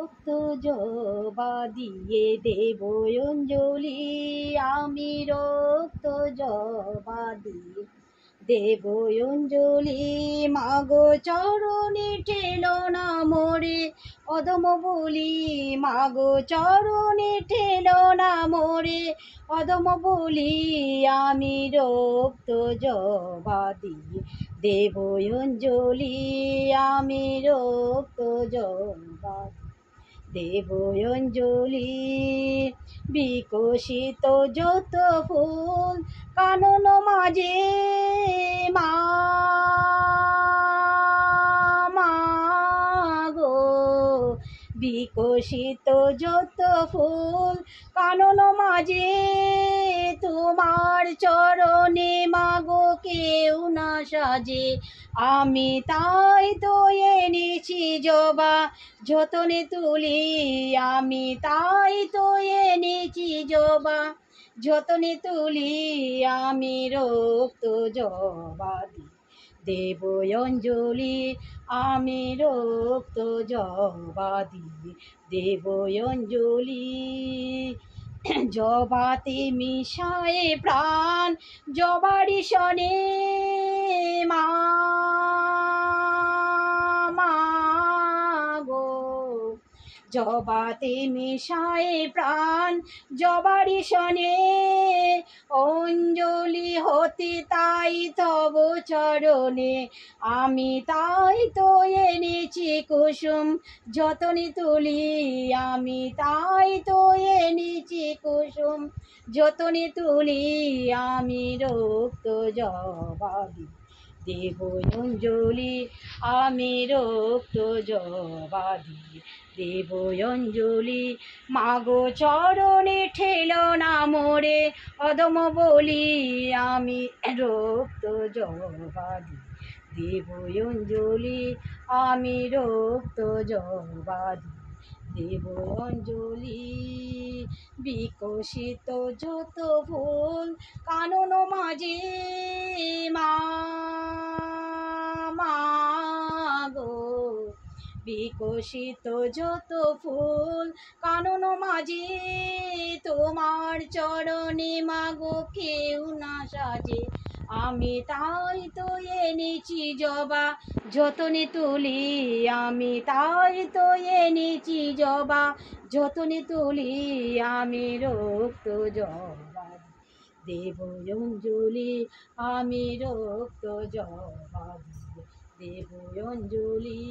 রক্ত জবা দিয়ে দেব অঞ্জলি, আমি রক্ত জবা দিয়ে দেব অঞ্জলি। মাগো চরণে ঠেলো না মোরে অধম বলি, মাগো চরণে ঠেলো না মোরে অধম বলি, আমি রক্ত জবা দিয়ে দেব অঞ্জলি, আমি রক্ত জবা দেব অঞ্জলি। বিকশিত যত ফুল কানন মাঝে মা গো, বিকশিত যত ফুল কানন মাঝে তোমার চরণে মাগো কেউ না সাজে, আমি তাই তো এনেছি জবা যতনে তুলি, আমি তাই তো এনেছি জবা যতনে তুলি, আমি রক্ত জবা দেব অঞ্জলি, আমি রক্ত জবা দেব অঞ্জলি। জবাতে মিশায়ে প্রাণ জবারি শনে মা গো, জবাতে মিশায়ে প্রাণ জবারি শনে, অঞ্জলি হতে তাই তব চরণে, আমি তাই তো এনেছি কুসুম যতনে তুলি, আমি তাই তো এনেছি কুসুম যতনে তুলি, আমি রক্ত জবা দেব অঞ্জলি, আমি রক্ত জবা দেব অঞ্জলি। মাগো চরণে ঠেলো না মোরে অধম বলি, আমি রক্ত জবা দেব অঞ্জলি, আমি রক্ত জবা দেব অঞ্জলি। বিকশিত যত ফুল কানন মাঝে মা গো, বিকশিত যত ফুল কানন মাঝে তোমার চরণে মাগো কেউ না সাজে, আমি তাই তো এনেছি জবা যতনে তুলি, আমি তাই তো এনেছি জবা যতনে তুলি, আমি রক্ত জবা দেব অঞ্জলি, আমি রক্ত জবা দেব অঞ্জলি।